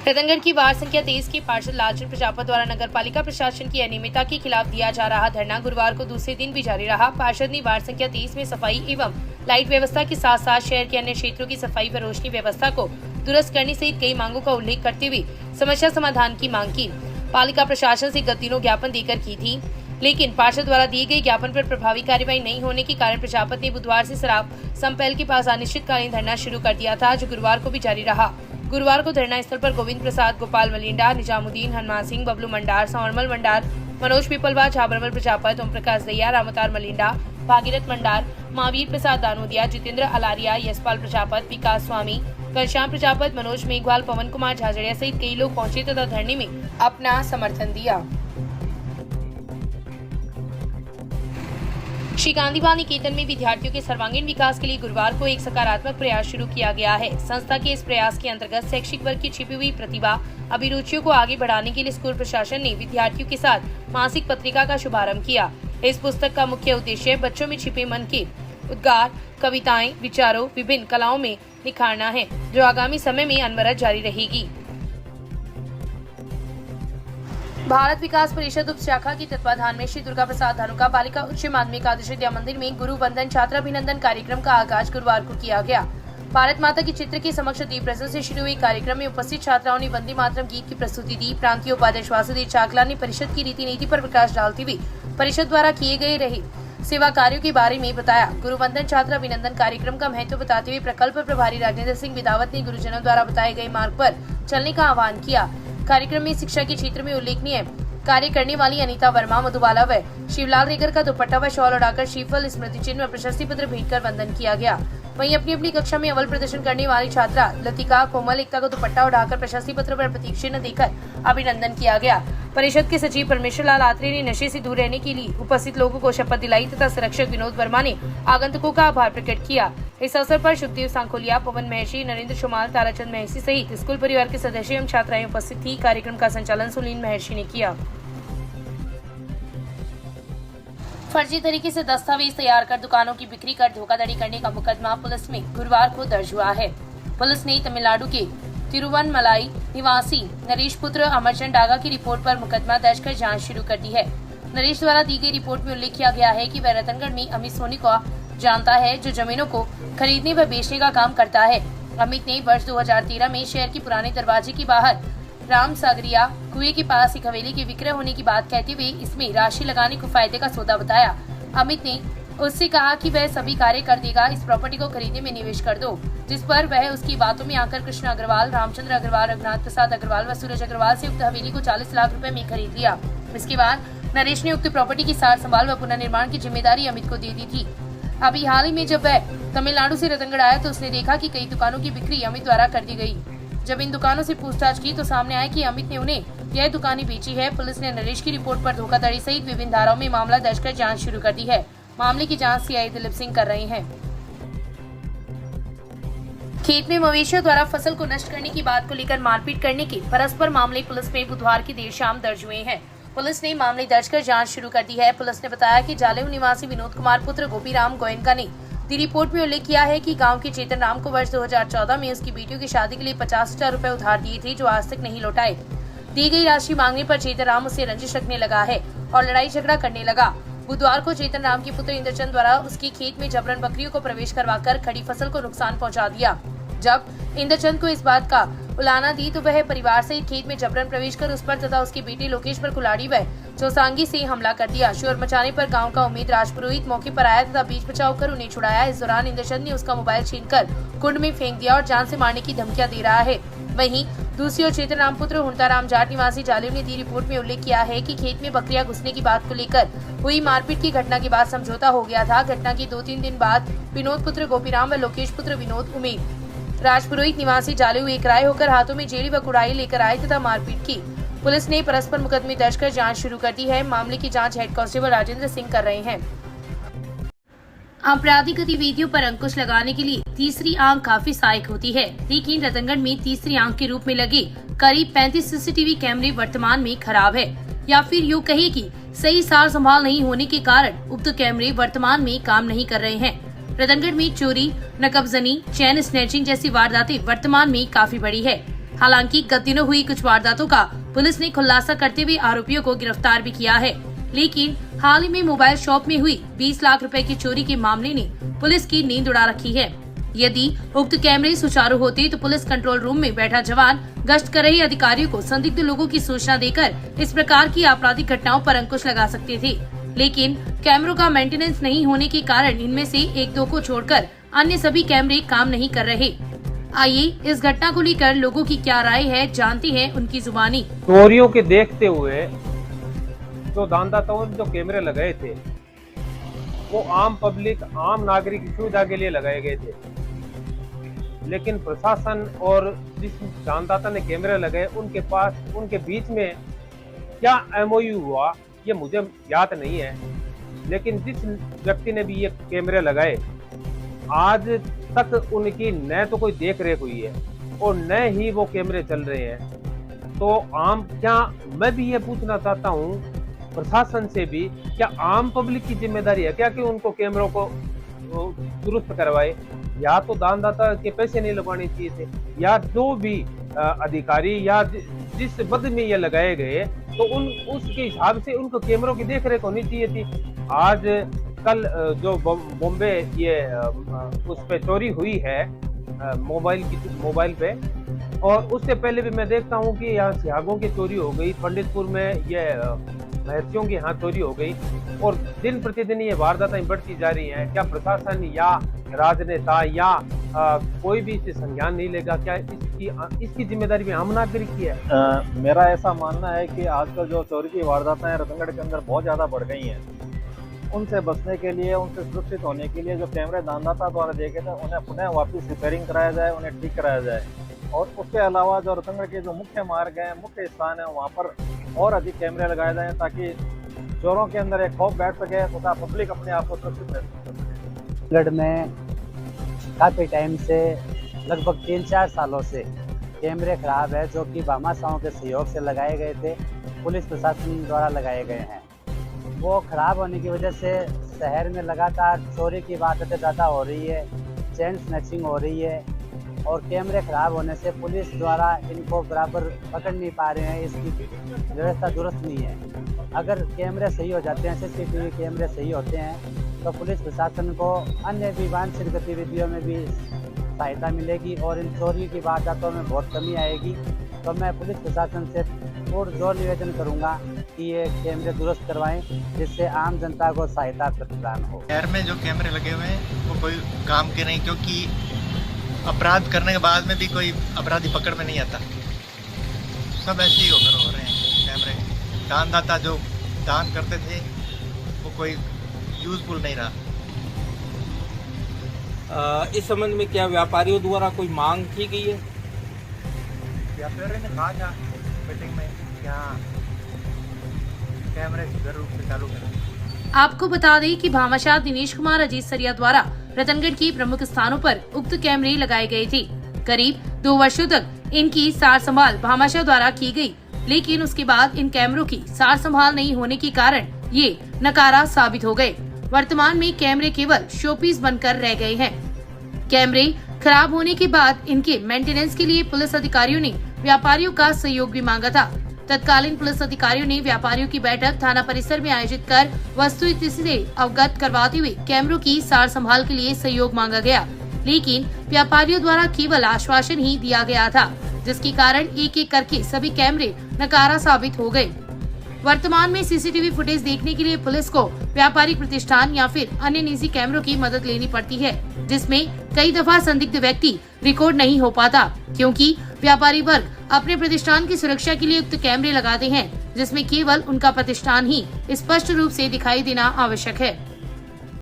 रतनगढ़ की वार्ड संख्या 23 के पार्षद लालचंद प्रजापत द्वारा नगर पालिका प्रशासन की अनियमितता के खिलाफ दिया जा रहा धरना गुरुवार को दूसरे दिन भी जारी रहा। पार्षद ने वार्ड संख्या 23 में सफाई एवं लाइट व्यवस्था के साथ साथ शहर के अन्य क्षेत्रों की सफाई व रोशनी व्यवस्था को दुरुस्त करने सहित कई मांगों का उल्लेख करते हुए समस्या समाधान की मांग की। पालिका प्रशासन से गत दिनों ज्ञापन देकर की थी, लेकिन पार्षद द्वारा दिए गए ज्ञापन पर प्रभावी कार्यवाही नहीं होने के कारण प्रजापत ने बुधवार से शराब संपैल के पास अनिश्चितकालीन धरना शुरू कर दिया था, जो गुरुवार को भी जारी रहा। गुरुवार को धरना स्थल पर गोविंद प्रसाद, गोपाल मलिंडा, निजामुद्दीन, हनुमान सिंह, बबलू मंडार, संवरमल मंडार, मनोज पिपलवा, झाबरमल प्रजापत, ओम प्रकाश दैया, रामतार मलिंडा, भागीरथ मंडार, महावीर प्रसाद दानोदिया, जितेंद्र अलारिया, यशपाल प्रजापत, विकास स्वामी, घनश्याम प्रजापत, मनोज मेघवाल, पवन कुमार झाझड़िया सहित कई लोग पहुंचे तथा धरने में अपना समर्थन दिया। श्री गांधी निकेतन में विद्यार्थियों के सर्वांगीण विकास के लिए गुरुवार को एक सकारात्मक प्रयास शुरू किया गया है। संस्था के इस प्रयास के अंतर्गत शैक्षिक वर्ग की छिपी हुई प्रतिभा अभिरुचियों को आगे बढ़ाने के लिए स्कूल प्रशासन ने विद्यार्थियों के साथ मासिक पत्रिका का शुभारंभ किया। इस पुस्तक का मुख्य उद्देश्य बच्चों में छिपे मन के उद्गार, कविताएं, विचारों, विभिन्न कलाओं में निखारना है, जो आगामी समय में अनवरत जारी रहेगी। भारत विकास परिषद उप शाखा की तत्वाधान में श्री दुर्गा प्रसाद धानुका बालिका उच्च माध्यमिक आदर्श विद्या मंदिर में गुरु वंदन छात्राभिनंदन कार्यक्रम का आगाज गुरुवार को किया गया। भारत माता की चित्र के समक्ष दीप प्रज्वलन से शुरू हुए कार्यक्रम में उपस्थित छात्राओं ने वंदे मातरम गीत की प्रस्तुति दी। प्रांतीय उपाध्यक्ष वासुदेव चाकला ने परिषद की रीति नीति पर प्रकाश डालते हुए परिषद द्वारा किए गए रहे सेवा कार्यों के बारे में बताया। गुरु वंदन छात्र अभिनंदन कार्यक्रम का महत्व बताते हुए प्रकल्प प्रभारी राजेंद्र सिंह बिदावत ने गुरुजनों द्वारा बताए गए मार्ग पर चलने का आह्वान किया। कार्यक्रम में शिक्षा के क्षेत्र में उल्लेखनीय कार्य करने वाली अनीता वर्मा, मधुबाला व शिवलाल रेगर का दुपट्टा व शॉल उड़ाकर श्रीफल, स्मृति चिन्ह व प्रशस्ति पत्र भेंट कर वंदन किया गया। वहीं अपनी अपनी कक्षा में अव्वल प्रदर्शन करने वाली छात्रा लतिका कोमल एकता को दुपट्टा उड़ाकर प्रशस्ति पत्र व प्रतीक चिन्ह देकर अभिनंदन किया गया। परिषद के सचिव परमेश्वर लाल आत्रे ने नशे से दूर रहने के लिए उपस्थित लोगों को शपथ दिलाई तथा संरक्षक विनोद वर्मा ने आगंतुकों का आभार प्रकट किया। इस अवसर पर सुखदेव सांखोलिया, पवन महर्षि, नरेंद्र शुमाल, ताराचंद महर्षि सहित स्कूल परिवार के सदस्य एवं छात्राएं उपस्थित थी। कार्यक्रम का संचालन सुनील महर्षि ने किया। फर्जी तरीके से दस्तावेज तैयार कर दुकानों की बिक्री कर धोखाधड़ी करने का मुकदमा पुलिस में गुरुवार को दर्ज हुआ है। पुलिस ने तमिलनाडु के तिरुवनमलाई निवासी नरेश पुत्र अमरचंद डागा की रिपोर्ट पर मुकदमा दर्ज कर जांच शुरू कर दी है। नरेश द्वारा दी गई रिपोर्ट में उल्लेख किया गया है कि वह रतनगढ़ में अमित सोनी को जानता है, जो जमीनों को खरीदने व बेचने का काम करता है। अमित ने वर्ष 2013 में शहर के पुराने दरवाजे के बाहर राम सागरिया कुएं के पास एक हवेली के विक्रय होने की बात कहते हुए इसमें राशि लगाने को फायदे का सौदा बताया। अमित ने उससे कहा कि वह सभी कार्य कर देगा, इस प्रॉपर्टी को खरीदने में निवेश कर दो, जिस पर वह उसकी बातों में आकर कृष्ण अग्रवाल, रामचंद्र अग्रवाल, रघुनाथ प्रसाद अग्रवाल व सूरज अग्रवाल से उक्त हवेली को 40 लाख रुपए में खरीद लिया। इसके बाद नरेश ने उक्त प्रॉपर्टी की सार संभाल व पुनर्निर्माण की जिम्मेदारी अमित को दे दी थी। अभी हाल ही में जब वह तमिलनाडु से रतनगढ़ आया तो उसने देखा कि कई दुकानों की बिक्री अमित द्वारा कर दी गई। जब इन दुकानों से पूछताछ की तो सामने आया कि अमित ने उन्हें यह दुकानें बेची है। पुलिस ने नरेश की रिपोर्ट पर धोखाधड़ी सहित विभिन्न धाराओं में मामला दर्ज कर जांच शुरू कर दी है। मामले की जांच सीआई दिलीप सिंह कर रहे हैं। खेत में मवेशियों द्वारा फसल को नष्ट करने की बात को लेकर मारपीट करने के परस्पर मामले पुलिस में बुधवार की देर शाम दर्ज हुए हैं। पुलिस ने मामले दर्ज कर जांच शुरू कर दी है। पुलिस ने बताया कि जालेऊ निवासी विनोद कुमार पुत्र गोपीराम गोयनका ने दी रिपोर्ट में उल्लेख किया है कि गांव के चेतन राम को वर्ष 2014 में उसकी बेटियों की शादी के लिए 50,000 रुपए उधार दिए थे, जो आज तक नहीं लौटाए। दी गई राशि मांगने पर चेतन राम उससे रंजिश रखने लगा है और लड़ाई झगड़ा करने लगा। बुधवार को चेतन राम के पुत्र इंद्रचंद द्वारा उसके खेत में जबरन बकरियों को प्रवेश करवाकर खड़ी फसल को नुकसान पहुंचा दिया। जब इंद्रचंद को इस बात का उलाना दी तो वह परिवार से खेत में जबरन प्रवेश कर उस पर तथा उसके बेटे लोकेश पर कुल्हाड़ी व चौसांगी से हमला कर दिया। शोर मचाने पर गांव का उम्मीद राजपुरोहित मौके पर आया तथा बीच बचाव कर उन्हें छुड़ाया। इस दौरान इंद्रचंद ने उसका मोबाइल छीनकर कुंड में फेंक दिया और जान से मारने की धमकियां दे रहा है। वहीं दूसरी ओर चेतन राम पुत्र हुंताराम जाट निवासी जालेऊ ने दी रिपोर्ट में उल्लेख किया है कि खेत में बकरियां घुसने की बात को लेकर हुई मारपीट की घटना के बाद समझौता हो गया था। घटना के 2-3 दिन बाद विनोद पुत्र गोपीराम व लोकेश पुत्र विनोद उमेद राजपुरोहित निवासी जालेऊ एक राय होकर हाथों में जेड़ी व कुड़ाई लेकर आए तथा मारपीट की। पुलिस ने परस्पर मुकदमे दर्ज कर जांच शुरू कर दी है। मामले की जांच हेड कांस्टेबल राजेंद्र सिंह कर रहे हैं। आपराधिक गतिविधियों पर अंकुश लगाने के लिए तीसरी आंख काफी सहायक होती है, लेकिन रतनगढ़ में तीसरी आंख के रूप में लगे करीब 35 सीसीटीवी कैमरे वर्तमान में खराब है, या फिर यूँ कहिए कि सही सार संभाल नहीं होने के कारण उक्त कैमरे वर्तमान में काम नहीं कर रहे हैं। रतनगढ़ में चोरी, नकबजनी, चैन स्नैचिंग जैसी वारदातें वर्तमान में काफी बढ़ी है। हालांकि गत दिनों हुई कुछ वारदातों का पुलिस ने खुलासा करते हुए आरोपियों को गिरफ्तार भी किया है। लेकिन हाल ही में मोबाइल शॉप में हुई 20 लाख रुपए की चोरी के मामले ने पुलिस की नींद उड़ा रखी है। यदि उक्त कैमरे सुचारू होते तो पुलिस कंट्रोल रूम में बैठा जवान गश्त कर रहे अधिकारियों को संदिग्ध लोगों की सूचना देकर इस प्रकार की आपराधिक घटनाओं पर अंकुश लगा सकते थे। लेकिन कैमरों का मेंटेनेंस नहीं होने के कारण इनमें से एक दो को छोड़कर अन्य सभी कैमरे काम नहीं कर रहे। आइए इस घटना को लेकर लोगों की क्या राय है, जानते हैं उनकी जुबानी। चोरियों के देखते हुए जो दानदाताओं ने जो कैमरे लगाए थे वो आम पब्लिक, आम नागरिक की सुविधा के लिए लगाए गए थे, लेकिन प्रशासन और जिस दानदाता ने कैमरे लगाए उनके बीच में क्या एमओयू हुआ ये मुझे याद नहीं है। लेकिन जिस व्यक्ति ने भी ये कैमरे लगाए आज तक उनकी न तो कोई देख रेख हुई है और न ही वो कैमरे चल रहे हैं। तो मैं भी ये पूछना चाहता हूँ प्रशासन से भी, क्या आम पब्लिक की जिम्मेदारी है क्या कि उनको कैमरों को दुरुस्त करवाए? या तो दानदाता के पैसे नहीं लगवाने चाहिए थे, या जो भी अधिकारी या जिस पद में ये लगाए गए तो उसके हिसाब से उनको कैमरों की देखरेख होनी चाहिए थी। आज कल जो बॉम्बे ये उस पे चोरी हुई है मोबाइल पे, और उससे पहले भी मैं देखता हूँ कि यहाँ सिहागों की चोरी हो गई, पंडितपुर में ये महर्षियों की यहाँ चोरी हो गई, और दिन प्रतिदिन ये वारदातें बढ़ती जा रही हैं। क्या प्रशासन या राजनेता या कोई भी इसे संज्ञान नहीं लेगा? क्या इसकी जिम्मेदारी भी आम नागरिक की है? मेरा ऐसा मानना है कि आजकल जो चोरी की वारदातें रतनगढ़ के अंदर बहुत ज़्यादा बढ़ गई हैं। उनसे बचने के लिए, उनसे सुरक्षित होने के लिए जो कैमरे दानदाता द्वारा देखे थे उन्हें पुनः वापस रिपेयरिंग कराया जाए, उन्हें ठीक कराया जाए। और उसके अलावा जो रतनगढ़ के जो मुख्य मार्ग हैं, मुख्य स्थान है, वहाँ पर और अधिक कैमरे लगाए जाएँ ताकि चोरों के अंदर एक खौफ बैठ सके तथा पब्लिक अपने आप को सुरक्षित महसूस कर सके। रतनगढ़ में काफ़ी टाइम से, लगभग 3-4 सालों से कैमरे खराब है, जो कि भामाशाहों के सहयोग से लगाए गए थे, पुलिस प्रशासन द्वारा लगाए गए हैं। वो खराब होने की वजह से शहर में लगातार चोरी की वारदातें ज़्यादा हो रही है, चेन स्नैचिंग हो रही है, और कैमरे खराब होने से पुलिस द्वारा इनको बराबर पकड़ नहीं पा रहे हैं, इसकी व्यवस्था दुरुस्त नहीं है। अगर कैमरे सही हो जाते हैं, CCTV कैमरे सही होते हैं, तो पुलिस प्रशासन को अन्य भी वांछित गतिविधियों में भी सहायता मिलेगी और इन चोरी की वारदातों में बहुत कमी आएगी। तो मैं पुलिस प्रशासन से जोर निवेदन करूंगा कि ये कैमरे दुरुस्त करवाएं, जिससे आम जनता को सहायता प्रदान हो। शहर में जो कैमरे लगे हुए हैं वो कोई काम के नहीं, क्योंकि अपराध करने के बाद में भी कोई अपराधी पकड़ में नहीं आता। सब ऐसे ही होकर हो रहे हैं कैमरे। दानदाता जो दान करते थे वो कोई यूजफुल नहीं रहा। इस संबंध में क्या व्यापारियों द्वारा कोई मांग की गई है? व्यापारी ने कहा था मीटिंग में यहाँ कैमरे सुचारू रूप से चालू करें। आपको बता दें कि भामाशाह दिनेश कुमार अजीत सरिया द्वारा रतनगढ़ के प्रमुख स्थानों पर उक्त कैमरे लगाए गए थे। करीब 2 वर्षों तक इनकी सार संभाल भामाशाह द्वारा की गई, लेकिन उसके बाद इन कैमरों की सार संभाल नहीं होने के कारण ये नकारा साबित हो गए। वर्तमान में कैमरे केवल शोपीस बनकर रह गए हैं। कैमरे खराब होने के बाद इनके मेंटेनेंस के लिए पुलिस अधिकारियों ने व्यापारियों का सहयोग भी मांगा था। तत्कालीन पुलिस अधिकारियों ने व्यापारियों की बैठक थाना परिसर में आयोजित कर वस्तुस्थिति से अवगत करवाते हुए कैमरों की सार संभाल के लिए सहयोग मांगा गया, लेकिन व्यापारियों द्वारा केवल आश्वासन ही दिया गया था, जिसके कारण एक एक करके सभी कैमरे नकारा साबित हो गए। वर्तमान में CCTV फुटेज देखने के लिए पुलिस को व्यापारिक प्रतिष्ठान या फिर अन्य निजी कैमरों की मदद लेनी पड़ती है, जिसमें कई दफा संदिग्ध व्यक्ति रिकॉर्ड नहीं हो पाता, क्योंकि व्यापारी वर्ग अपने प्रतिष्ठान की सुरक्षा के लिए उक्त कैमरे लगाते हैं, जिसमें केवल उनका प्रतिष्ठान ही स्पष्ट रूप से दिखाई देना आवश्यक है।